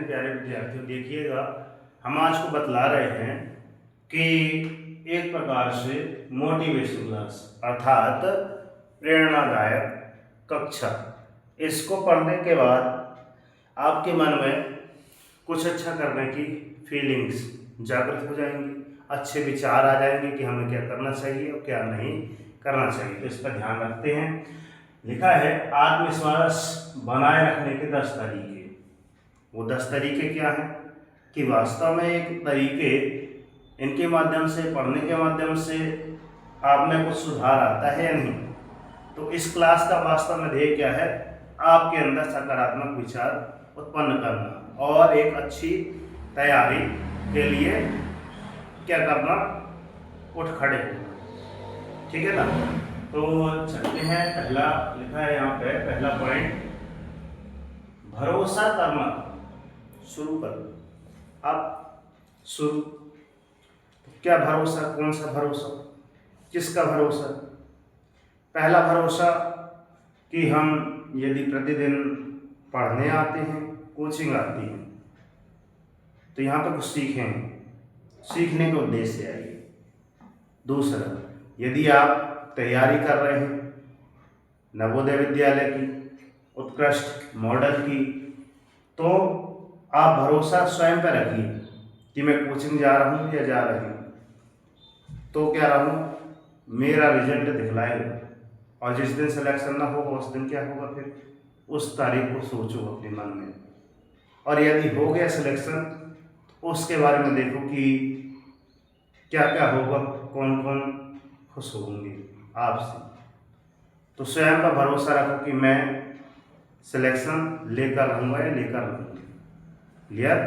हैं प्यारे विद्यार्थियों, देखिएगा हम आज को बतला रहे हैं कि एक प्रकार से मोटिवेशन क्लास अर्थात प्रेरणादायक कक्षा, इसको पढ़ने के बाद आपके मन में कुछ अच्छा करने की फीलिंग्स जागृत हो जाएंगी, अच्छे विचार आ जाएंगे कि हमें क्या करना चाहिए और क्या नहीं करना चाहिए। तो इस पर ध्यान रखते हैं। लिखा है आत्मविश्वास बनाए रखने के 10 तरीके। वो 10 तरीके क्या हैं कि वास्तव में एक तरीके, इनके माध्यम से, पढ़ने के माध्यम से आप में कुछ सुधार आता है या नहीं। तो इस क्लास का वास्तव में ध्येय क्या है? आपके अंदर सकारात्मक विचार उत्पन्न करना और एक अच्छी तैयारी के लिए क्या करना, उठ खड़े होना। ठीक है ना? तो चलते हैं। पहला लिखा है यहाँ पे, पहला पॉइंट, भरोसा करना शुरू करो। अब शुरू, तो क्या भरोसा, कौन सा भरोसा, किसका भरोसा? पहला भरोसा कि हम यदि प्रतिदिन पढ़ने आते हैं, कोचिंग आती है, तो यहाँ पे कुछ सीखें, सीखने के उद्देश्य से आइए। दूसरा, यदि आप तैयारी कर रहे हैं नवोदय विद्यालय की, उत्कृष्ट मॉडल की, तो आप भरोसा स्वयं पर रखिए कि मैं कोचिंग जा रहा हूँ या जा रही हूँ, तो क्या रहूँ, मेरा रिजल्ट दिखलाएगा। और जिस दिन सिलेक्शन ना होगा उस दिन क्या होगा, फिर उस तारीख को सोचो अपने मन में। और यदि हो गया सिलेक्शन तो उसके बारे में देखो कि क्या क्या होगा, कौन कौन खुश होंगे आपसे। तो स्वयं का भरोसा रखो कि मैं सिलेक्शन लेकर रहूँगा या लेकर रहूँगी। क्लियर?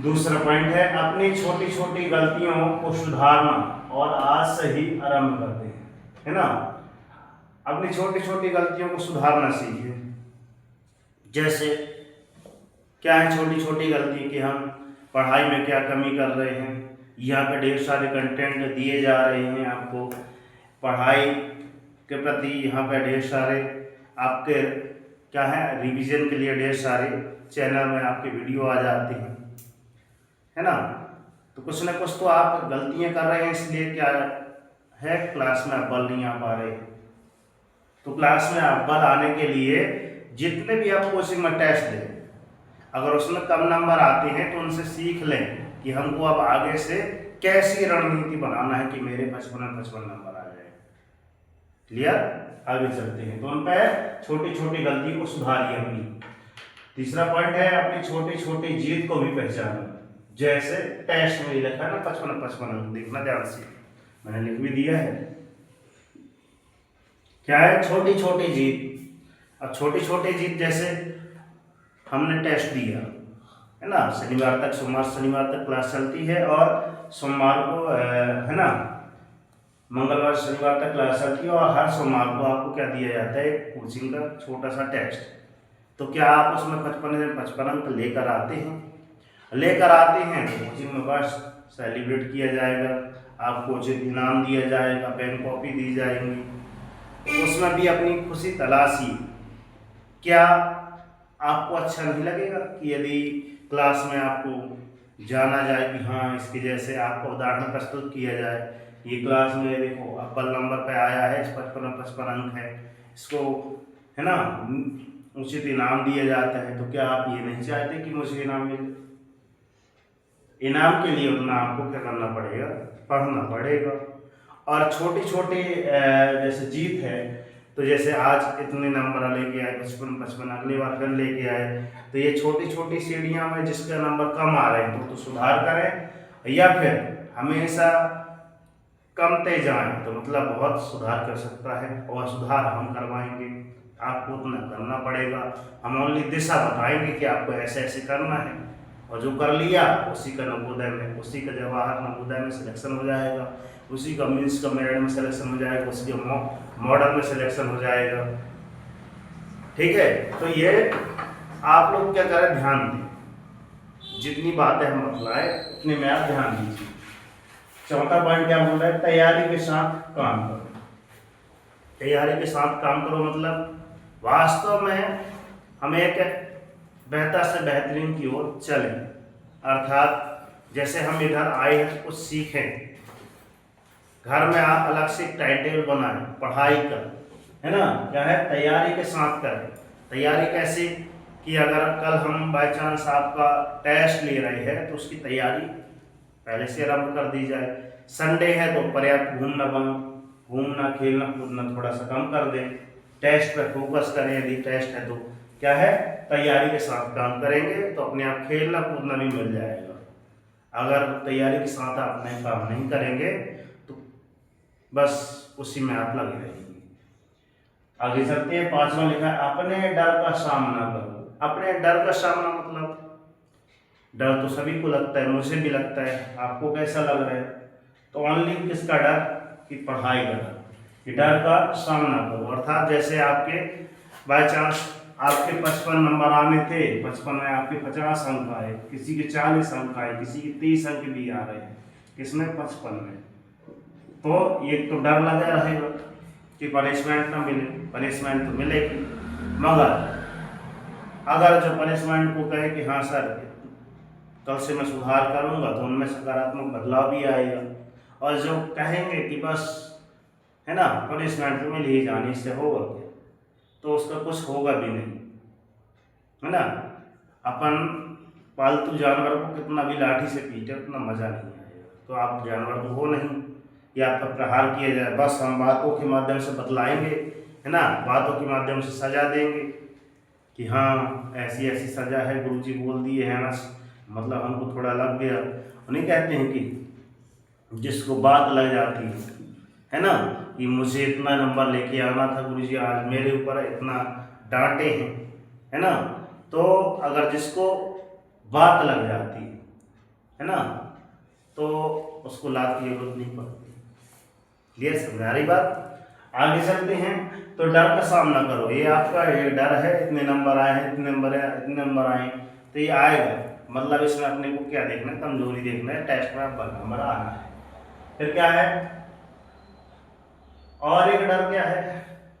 दूसरा पॉइंट है अपनी छोटी छोटी गलतियों को सुधारना और आज से ही आरंभ करते हैं, है ना? अपनी छोटी छोटी गलतियों को सुधारना सीखिए। जैसे क्या है छोटी छोटी गलती कि हम पढ़ाई में क्या कमी कर रहे हैं। यहाँ पे ढेर सारे कंटेंट दिए जा रहे हैं आपको पढ़ाई के प्रति, यहाँ पे ढेर सारे आपके क्या है, रिवीजन के लिए ढेर सारे चैनल में आपके वीडियो आ जाते हैं, है ना? तो कुछ ना कुछ तो आप गलतियां कर रहे हैं, इसलिए क्या है, क्लास में अव्वल नहीं आ पा रहे। तो क्लास में अव्वल आने के लिए जितने भी आप कोचिंग में टेस्ट दें, अगर उसमें कम नंबर आते हैं तो उनसे सीख लें कि हमको अब आगे से कैसी रणनीति बनाना है कि मेरे 55 नंबर आ जाए। क्लियर? आगे चलते हैं। तो उन पर छोटी छोटी गलती को सुधारिए अपनी। तीसरा पॉइंट है अपनी छोटी छोटी जीत को भी पहचानो। जैसे टेस्ट में लिखा है ना 55 अंक, देखना ध्यान से, मैंने लिख भी दिया है। क्या है छोटी छोटी जीत? अब छोटी छोटी जीत जैसे हमने टेस्ट दिया, है ना, शनिवार तक, सोमवार शनिवार तक क्लास चलती है और सोमवार को है ना, मंगलवार शनिवार तक क्लास चलती है और हर सोमवार को आपको क्या दिया जाता है, कोचिंग का छोटा सा टेस्ट। तो क्या आप उसमें 55 अंक लेकर आते हैं? लेकर आते हैं तो कोचिंग में बस सेलिब्रेट किया जाएगा, आपको उचित इनाम दिया जाएगा, पेन कॉपी दी जाएंगी। तो उसमें भी अपनी खुशी तलाशी। क्या आपको अच्छा नहीं लगेगा कि यदि क्लास में आपको जाना जाए कि हाँ इसके जैसे आपको उदाहरण प्रस्तुत किया जाए, ये क्लास में देखो अव्वल नंबर पे आया है, 55 अंक है, इसको है ना उचित इनाम दिया जाता है। तो क्या आप ये नहीं चाहते कि मुझे इनाम मिले? इनाम के लिए उतना आपको क्या करना पड़ेगा, पढ़ना पड़ेगा। और छोटी छोटी जैसे जीत है, तो जैसे आज इतने नंबर लेके आए 55, अगली बार फिर लेके आए, तो ये छोटी छोटी सीढ़ियाँ में जिसका नंबर कम आ रहे हैं तो सुधार करें, या फिर हमेशा कम तेज जाएँ तो मतलब बहुत सुधार कर सकता है, और सुधार हम करवाएंगे, आपको उतना करना पड़ेगा। हम ओनली दिशा बताएंगे कि आपको ऐसे ऐसे करना है, और जो कर लिया उसी का नवोदय में, उसी का जवाहर नवोदय में सिलेक्शन हो जाएगा, उसी का मीन्स का मेरिट में सिलेक्शन हो जाएगा, उसी के मॉडल में सिलेक्शन हो जाएगा। ठीक है? तो ये आप लोग क्या करें, ध्यान दें, जितनी बातें हम बतलाएं उतने में आप ध्यान दीजिए। चौथा पॉइंट क्या बोल रहा है, तैयारी के साथ काम करो। तैयारी के साथ काम करो मतलब वास्तव में हम एक बेहतर से बेहतरीन की ओर चलें। अर्थात जैसे हम इधर आए हैं तो कुछ सीखें, घर में आप अलग से एक टाइम टेबल बनाएं, पढ़ाई का, है ना, क्या है, तैयारी के साथ करें। तैयारी कैसे कि अगर कल हम बाय चांस आपका टेस्ट ले रहे हैं तो उसकी तैयारी पहले से आरम्भ कर दी जाए। संडे है तो पर्याप्त घूमना खेलना कूदना थोड़ा सा कम कर दें, टेस्ट पर फोकस करें। यदि टेस्ट है तो क्या है, तैयारी के साथ काम करेंगे तो अपने आप खेलना कूदना भी मिल जाएगा। अगर तैयारी के साथ आप नए काम नहीं करेंगे तो बस उसी में आप लगे रहेंगे। आगे चलते हैं, 5वां लिखा है अपने डर का सामना करो। अपने डर का सामना मतलब डर तो सभी को लगता है, मुझे भी लगता है, आपको कैसा लग रहा है? तो ओनली किसका डर? कि पढ़ाई का डर, कि डर का सामना करो। अर्थात जैसे आपके बाय चांस आपके 55 नंबर आने थे, 55 में आपके 50 अंक आए, किसी के 40 अंक आए, किसी के 30 अंक भी आ रहे हैं, किसमें? 55 में। तो एक तो डर लगा रहेगा कि पनिशमेंट ना मिले, पनिशमेंट तो मिलेगी, मगर अगर जो पनिशमेंट को कहे कि हाँ सर कल से मैं सुधार करूँगा तो उनमें सकारात्मक बदलाव भी आएगा। और जो कहेंगे कि बस है ना पनिशमेंट तो मिल ही जाने से होगा क्या, तो उसका कुछ होगा भी नहीं, है ना। अपन पालतू जानवर को कितना भी लाठी से पीटे उतना मज़ा नहीं आएगा। तो आप जानवर तो हो नहीं या आप पर प्रहार किया जाए, बस हम बातों के माध्यम से बतलाएंगे, है ना, बातों के माध्यम से सजा देंगे कि हाँ ऐसी ऐसी सजा है, गुरुजी बोल दिए हैं, मतलब हमको थोड़ा लग गया। उन्हें कहते हैं कि जिसको बात लग जाती है ना, कि मुझे इतना नंबर लेके आना था गुरुजी, आज मेरे ऊपर इतना डांटे हैं, है ना। तो अगर जिसको बात लग जाती है ना, तो उसको लात की जरूरत नहीं पड़ती। क्लियर, समझ आ रही बात? आगे चलते हैं। तो डर का सामना करो, ये आपका ये डर है, इतने नंबर आए हैं, इतने नंबर है, इतने नंबर आए, तो ये आएगा, मतलब इसमें अपने को क्या देखना है? कमजोरी देखना है, टेस्ट में आपका नंबर आना है। फिर क्या है, और एक डर क्या है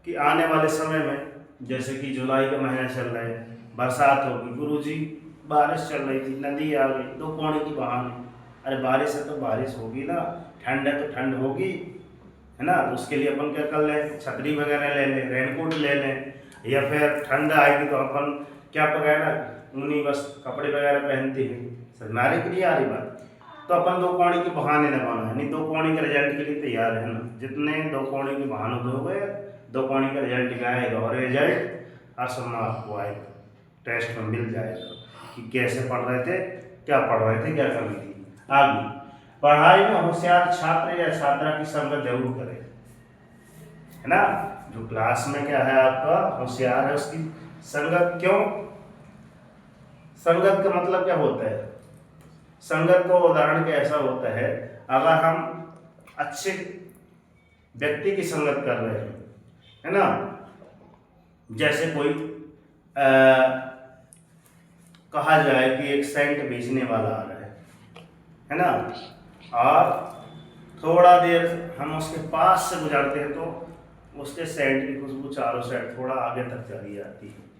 कि आने वाले समय में जैसे कि जुलाई का महीना चल रहा है, बरसात होगी, गुरुजी बारिश चल रही थी, नदी आ गई, 2 पौड़ी की बहाने, अरे बारिश है तो बारिश होगी ना, ठंड है तो ठंड होगी, है ना। तो उसके लिए अपन क्या कर लें, छतरी वगैरह ले लें, रेनकोट ले लें, या फिर ठंड आएगी तो अपन क्या वगैरह ऊनी बस कपड़े वगैरह पहनते हैं। समझाने के लिए आ रही बात। तो अपन 2 कौड़ी के बहाने न बनाए, नहीं 2 कौड़ी के रिजल्ट के लिए तैयार है ना, जितने 2 कौड़ी के बहाने दोगे 2 कौड़ी का रिजल्ट आएगा, और रिजल्ट हर समय आपको आएगा, टेस्ट में मिल जाएगा कि कैसे पढ़ रहे थे, क्या पढ़ रहे थे, क्या कमी थी। आगे, पढ़ाई में होशियार छात्र या छात्रा की संगत जरूर करें, है ना। जो क्लास में क्या है आपका होशियार है उसकी संगत, क्यों? संगत का मतलब क्या होता है? संगत का उदाहरण कैसा होता है, अगर हम अच्छे व्यक्ति की संगत कर रहे हैं, है ना, जैसे कोई कहा जाए कि एक सेंट बेचने वाला आ रहा है ना, और थोड़ा देर हम उसके पास से गुजरते हैं तो उसके सेंट की खुशबू चारों साइड थोड़ा आगे तक चली जाती है।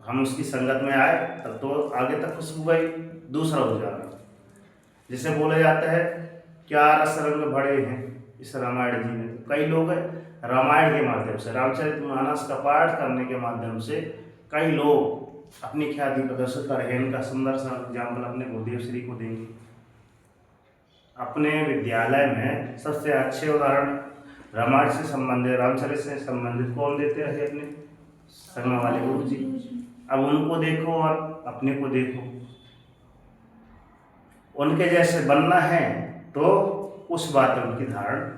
हम उसकी संगत में आए तब तो आगे तक खुशबू गई, दूसरा उजाला, जिसे बोला जाता है क्या रस रंग भरे हैं इस रामायण जी में। कई लोग रामायण के माध्यम से, रामचरितमानस का पाठ करने के माध्यम से कई लोग अपनी ख्याति प्रदर्शित कर रहे हैं। इनका सुंदर सा एग्जाम्पल अपने गुरुदेव श्री को देंगे। अपने विद्यालय में सबसे अच्छे उदाहरण रामायण से संबंधित, रामचरित से संबंधित कौन देते रहे? अपने संगमा वाले गुरु जी। अब उनको देखो और अपने को देखो, उनके जैसे बनना है तो उस बात में उनकी धारण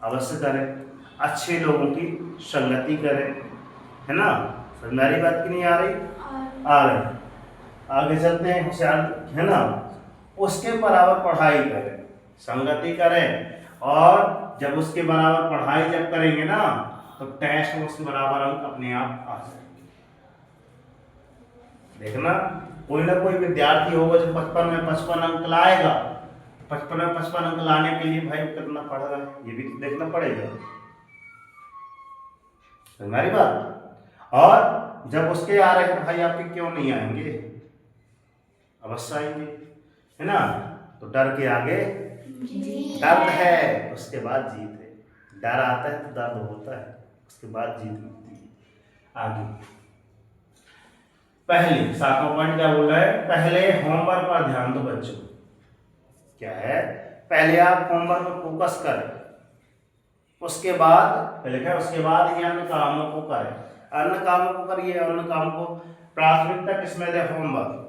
अवश्य करें, अच्छे लोगों की संगति करें, है ना। समझारी बात की नहीं आ रही? आ रही। आगे चलते हैं, होशियार है ना, उसके बराबर पढ़ाई करें, संगति करें, और जब उसके बराबर पढ़ाई जब करेंगे ना तो टेस्ट में उसके बराबर अंक अपने आप आ जाएंगे। देखना, कोई ना कोई विद्यार्थी होगा जो 55 में 55 अंक लाएगा, 55 में 55 अंक लाने के लिए भाई कितना पढ़ रहा है ये भी तो देखना पड़ेगा। हमारी बात। और जब उसके आ रहे हैं भाई आपके क्यों नहीं आएंगे, अवश्य आएंगे, है ना। तो डर के आगे दर्द है, उसके बाद जीत है। डर आता है तो दर्द होता है, उसके बाद जीत मिलती है। आगे पहले 7वां पॉइंट क्या बोल रहा है, पहले होमवर्क पर ध्यान दो बच्चों। क्या है, पहले आप होमवर्क पर फोकस करें, उसके बाद लिखा है उसके बाद ही अन्य कामों को करें। अन्य कामों को करिए, अन्य काम को प्राथमिकता किसमें दे, होमवर्क।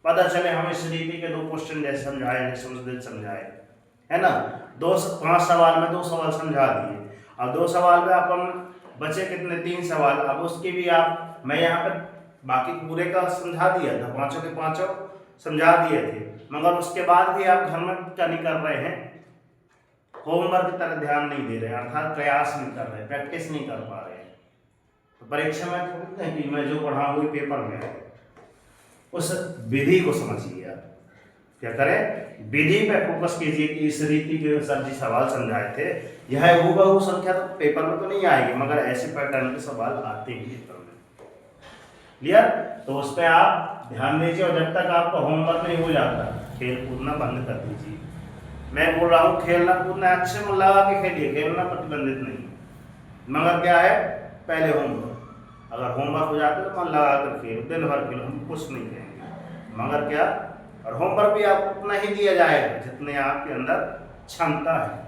पता चले हम इस रीति के 2 क्वेश्चन जैसे समझाए, जैसे समझाए, है ना। 5 सवाल में 2 सवाल समझा दिए, अब 2 सवाल में अपन बचे कितने, 3 सवाल। अब उसके भी आप, मैं यहाँ पर बाकी पूरे का समझा दिया था, 5 के 5 समझा दिए थे, मगर उसके बाद भी आप घर में क्या नहीं कर रहे हैं, होमवर्क की तरह ध्यान नहीं दे रहे, अर्थात प्रयास नहीं कर रहे, प्रैक्टिस नहीं कर पा रहे हैं। तो परीक्षा में थोड़ी है कि मैं जो पढ़ाऊँ वही पेपर में है। उस विधि को समझिए आप, क्या करें, विधि पे फोकस कीजिए कि इस रीति के सर जी सवाल समझाए थे, यह हूबहू संख्या तो पेपर में तो नहीं आएगी, मगर ऐसे पैटर्न के सवाल आते ही पेपर में। क्लियर। तो उस पर आप ध्यान दीजिए, और जब तक आपका होमवर्क नहीं हो जाता खेल कूदना बंद कर दीजिए। मैं बोल रहा हूँ खेलना कूदना अच्छे मन लगा के खेलिए, खेलना प्रतिबंधित नहीं, मगर क्या है, पहले होमवर्क। अगर होमवर्क हो जाता है तो मन लगा कर खेलो, दिन भर खेलो, हम कुछ नहीं कहेंगे, मगर क्या, और होमवर्क भी आपको उतना ही दिया जाएगा जितने आपके अंदर क्षमता है।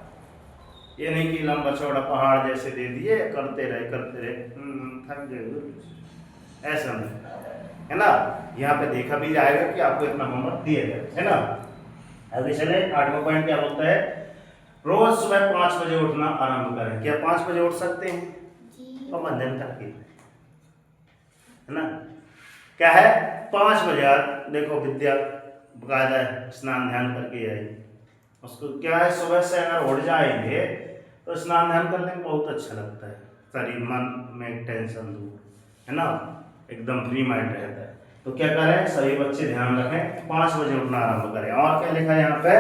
ये नहीं कि लंबा चौड़ा पहाड़ जैसे दे दिए, करते रहे थक गए, ऐसा नहीं, है ना। यहाँ पे देखा भी जाएगा कि आपको इतना होमवर्क दिया जाए, है ना। आगे चले, 8वां पॉइंट क्या बोलता है, रोज सुबह 5 बजे उठना आरंभ करें। क्या 5 बजे उठ सकते हैं, तो मंजन करके, है ना। क्या है, 5 बजे देखो विद्या बकायदा स्नान ध्यान करके आई, उसको क्या है, सुबह से अगर उठ जाएंगे तो स्नान ध्यान करने में बहुत अच्छा लगता है, शरीर मन में टेंशन दूर, है ना, एकदम फ्री माइंड रहता है। तो क्या करें, सभी बच्चे ध्यान रखें, 5 बजे उठना आरंभ करें। और क्या लिखा है यहाँ पे,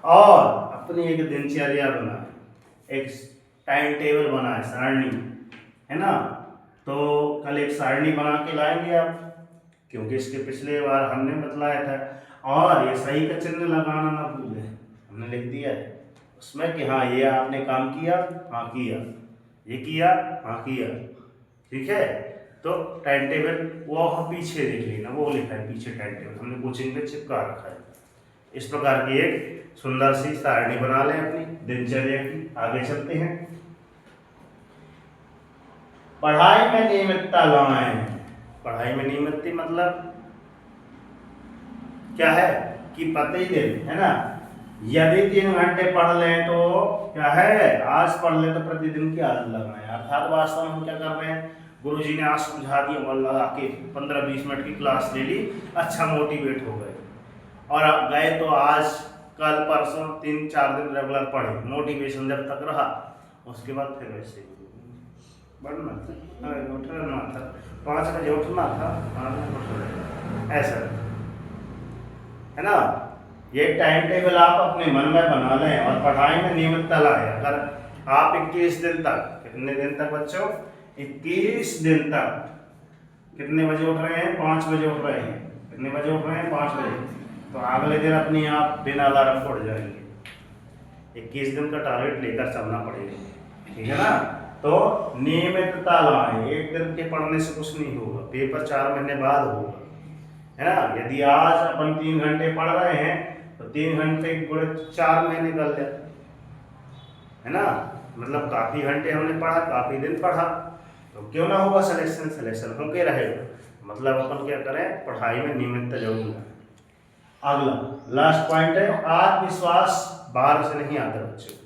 और अपनी एक दिनचर्या बनाए, एक टाइम टेबल बनाए, सारणी, है ना। तो कल एक सारणी बना के लाएंगे आप, क्योंकि इसके पिछले बार हमने बतलाया था। और ये सही का चिन्ह लगाना ना भूलें, हमने लिख दिया है उसमें कि हाँ ये आपने काम किया, हाँ किया, ये किया, हाँ किया, ठीक है। तो टाइम टेबल वो पीछे देख लेना, वो लिखा है पीछे टाइम टेबल, हमने कोचिंग पे चिपका रखा है। इस प्रकार की एक सुंदर सी सारणी बना लें अपनी दिनचर्या की। आगे चलते हैं, पढ़ाई में नियमितता लाएं। पढ़ाई में नियमितता मतलब क्या है कि प्रतिदिन, है ना, यदि 3 घंटे पढ़ लें तो क्या है, आज पढ़ लें तो प्रतिदिन की आदत लगाएं। अर्थात वास्तव में हम क्या कर रहे हैं, गुरुजी ने आज समझा दिया और लगा के 15-20 मिनट की क्लास ले ली, अच्छा मोटिवेट हो गए, और अब गए तो आज कल परसों 3-4 दिन रेगुलर पढ़े, मोटिवेशन जब तक रहा, उसके बाद फिर वैसे बढ़ना था, उठना था, 5 बजे उठना था, ऐसा, है ना। ये टाइम टेबल आप अपने मन में बना लें और पढ़ाई में नियमितता लाएं। अगर आप 21 दिन तक, कितने दिन तक बच्चों, 21 दिन तक कितने बजे उठ रहे हैं, 5 बजे उठ रहे हैं, कितने बजे उठ रहे हैं, 5 बजे, तो अगले दिन अपने आप बिना अलार्म उठ जाएंगे। 21 दिन का टारगेट लेकर चलना पड़ेगा, ठीक है ना। तो नियमितता लाएं, एक दिन के पढ़ने से कुछ नहीं होगा, पेपर 4 महीने बाद होगा, है ना। यदि आज अपन 3 घंटे पढ़ रहे हैं तो 3 घंटे गुणे 4 महीने कर ले, है ना, मतलब काफी घंटे हमने पढ़ा, काफी दिन पढ़ा, तो क्यों ना होगा सिलेक्शन होके रहेगा। मतलब अपन क्या करें, पढ़ाई में नियमितता जरूर है। अगला लास्ट पॉइंट है, आत्मविश्वास बाहर से नहीं आता बच्चों,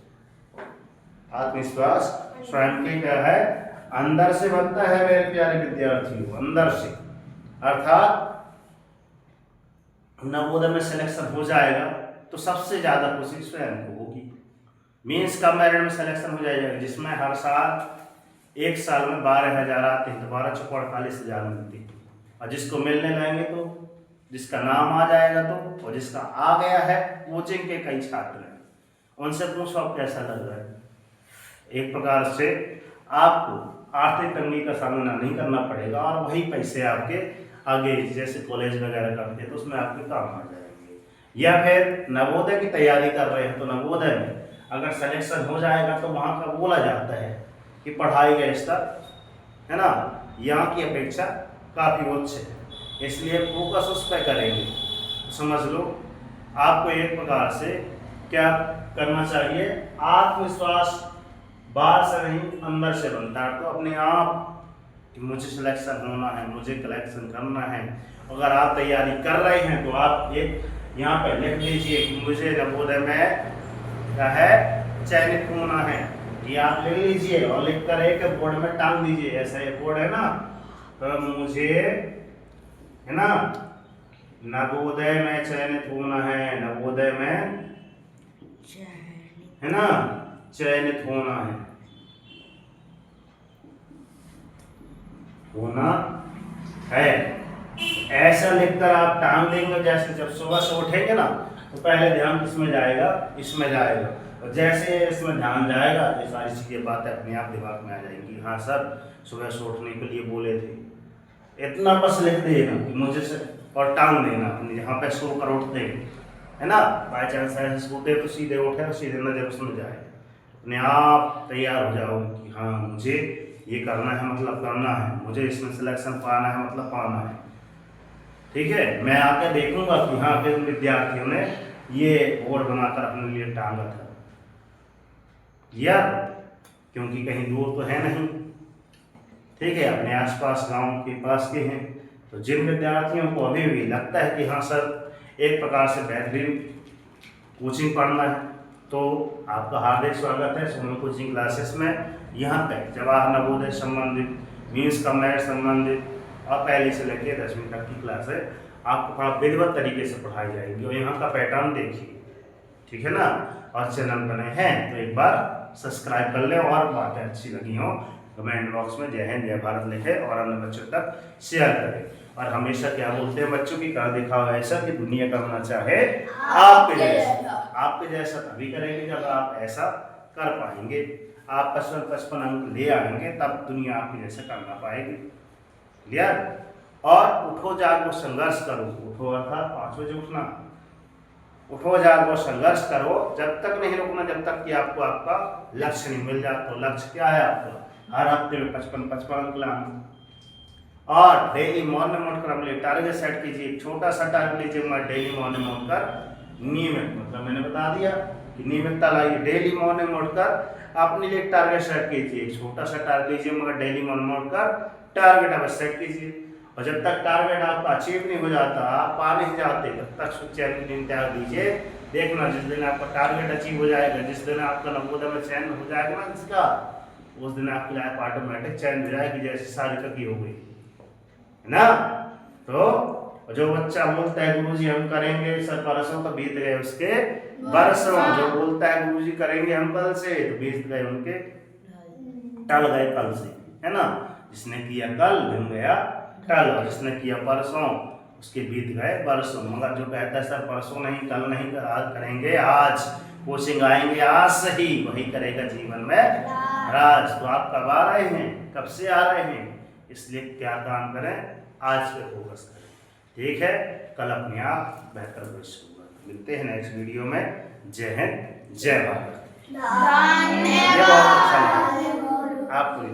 आत्मविश्वास स्वयं के क्या है, अंदर से बनता है मेरे प्यारे विद्यार्थियों, अंदर से। अर्थात नवोदय में सिलेक्शन हो जाएगा तो सबसे ज्यादा खुशी स्वयं को होगी। मीन्स कम मेरिट में सिलेक्शन हो जाएगा, जिसमें हर साल 1 साल में 12,000 आते हैं, तो 12 चौक 48,000 मिलती है। और जिसको मिलने लगेंगे तो जिसका नाम आ जाएगा तो, और जिसका आ गया है, कोचिंग के कई छात्र हैं, उनसे पूछो आप कैसा लग रहा है। एक प्रकार से आपको आर्थिक तंगी का सामना नहीं करना पड़ेगा और वही पैसे आपके आगे जैसे कॉलेज वगैरह करते हैं तो उसमें आपके काम आ जाएंगे। या फिर नवोदय की तैयारी कर रहे हैं तो नवोदय में अगर सिलेक्शन हो जाएगा तो वहाँ का बोला जाता है कि पढ़ाई का स्तर है ना यहाँ की अपेक्षा काफ़ी उच्च है, इसलिए फोकस उस पर करेंगे। समझ लो आपको एक प्रकार से क्या करना चाहिए, आत्मविश्वास बाहर से नहीं अंदर से बनता है। तो अपने आप कि मुझे सिलेक्शन होना है, मुझे कलेक्शन करना है। अगर आप तैयारी कर रहे हैं तो आप एक यहाँ पर लिख लीजिए कि मुझे नवोदय में क्या है चयनित होना है, ये आप ले लीजिए और लिख कर एक बोर्ड में टांग दीजिए। ऐसा एक बोर्ड है ना, तो मुझे है ना नवोदय में चयनित होना है, नवोदय में है ना चयनित होना है ऐसा लिखकर आप टांग देंगे। जैसे जब सुबह से उठेंगे ना तो पहले ध्यान किसमें जाएगा, इसमें जाएगा, और जैसे इसमें ध्यान जाएगा तो सारी चीज़ें बातें अपने आप दिमाग में आ जाएंगी। हाँ सर सुबह से उठने के लिए बोले थे, इतना बस लिख देना कि मुझे से और टांग देना अपने जहाँ पे सो कर उठते है ना, बाई चांस ऐसे सोते तो सीधे उठे तो सीधे नजर उसमें जाए, अपने आप तैयार हो जाओगे कि हाँ मुझे ये करना है, मतलब करना है, मुझे इसमें सिलेक्शन पाना है, मतलब पाना है। ठीक है, मैं आके देखूंगा कि हाँ फिर विद्यार्थियों ने ये बोर्ड बनाकर अपने लिए टांगा था या, क्योंकि कहीं दूर तो है नहीं। ठीक है, अपने आसपास गांव के पास के हैं। तो जिन विद्यार्थियों को अभी भी लगता है कि हाँ सर एक प्रकार से बेहतरीन कोचिंग पढ़ना है, तो आपका हार्दिक स्वागत है सोनू कोचिंग क्लासेस में। यहाँ तक जवाहर नवोदय संबंधित, मीन्स कमेट संबंधित और पहली से लेकर 10वीं तक की क्लास है आपको बड़ा विधिवत तरीके से पढ़ाई जाएगी। और यहाँ का पैटर्न देखिए, ठीक है ना। और चैनल बने हैं तो एक बार सब्सक्राइब कर ले, और बातें अच्छी लगी हो कमेंट बॉक्स में जय हिंद जय भारत लिखे और अन्य बच्चों तक शेयर करें। और हमेशा क्या बोलते हैं बच्चों की कर दिखाओ ऐसा कि दुनिया करना चाहे आपके जैसा। आपके जैसा तभी करेंगे जब आप ऐसा कर पाएंगे। आप 55 अंक ले आएंगे तब दुनिया आपके जैसा करना पाएगी। क्लियर। और उठो जागो संघर्ष करो, उठो अर्थात 5 बजे उठना, उठो जागो संघर्ष करो, जब तक नहीं रुकना जब तक कि आपको आपका लक्ष्य नहीं मिल जाता। तो लक्ष्य क्या है आपका, हर हफ्ते में 55 अंक लाना। और डेली मॉर्निंग उठकर अपने टारगेट सेट कीजिए, छोटा सा टारगेट लीजिए मगर डेली मॉर्निंग उठकर नियमित, मतलब मैंने बता दिया कि नियमितता लाइए। डेली मॉर्निंग उठकर अपने लिए टारगेट सेट कीजिए, छोटा सा टारगेट लीजिए मगर डेली मॉर्निंग उठकर टारगेट आप सेट कीजिए। और जब तक टारगेट आपका अचीव नहीं हो जाता, आप पा नहीं जाते, तब तक चयन के दिन त्याग दीजिए। देखना जिस दिन आपका टारगेट अचीव हो जाएगा, जिस दिन आपका नवोदय में चयन हो जाएगा ना इसका, उस दिन आपकी लाइफ ऑटोमेटिक चेंज हो जाएगी, जैसे सारिका की हो गई है ना। तो जो बच्चा बोलता है गुरुजी हम करेंगे सर परसों, तो बीत गए उसके बरसों। जो बोलता है गुरुजी करेंगे हम कल से, तो बीत गए उनके टल गए कल से, है ना। जिसने किया कल दिन गया कल, और जिसने किया परसों उसके बीत गए बरसों। मगर जो कहता है सर परसों नहीं कल नहीं आज करेंगे, आज कोचिंग आएंगे आज से ही, वही करेगा जीवन में राज। तो आप कब आ रहे हैं, कब से आ रहे हैं, इसलिए क्या काम करें, आज पे फोकस करें। ठीक है, कल अपने आप बेहतर भविष्य होगा। मिलते हैं नेक्स्ट वीडियो में। जय हिंद जय भारत। ये बहुत अच्छा लगा आपको।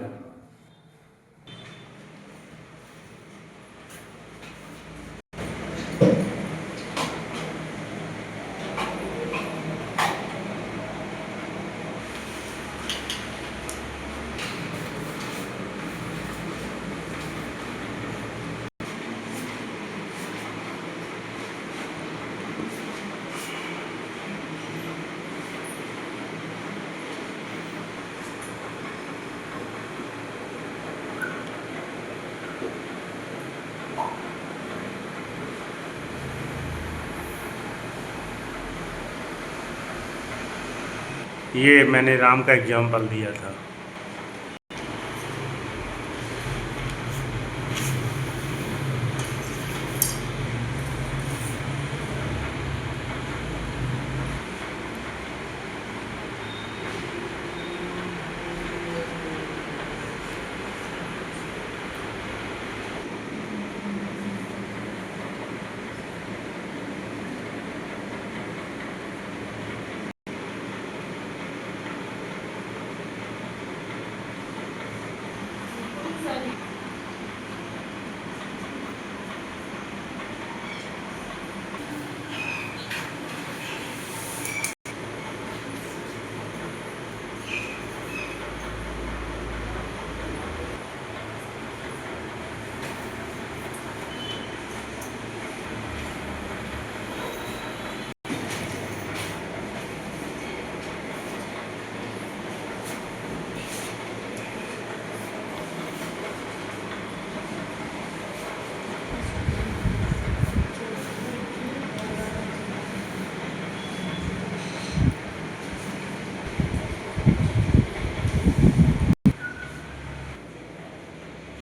ये मैंने राम का एग्जाम्पल दिया था।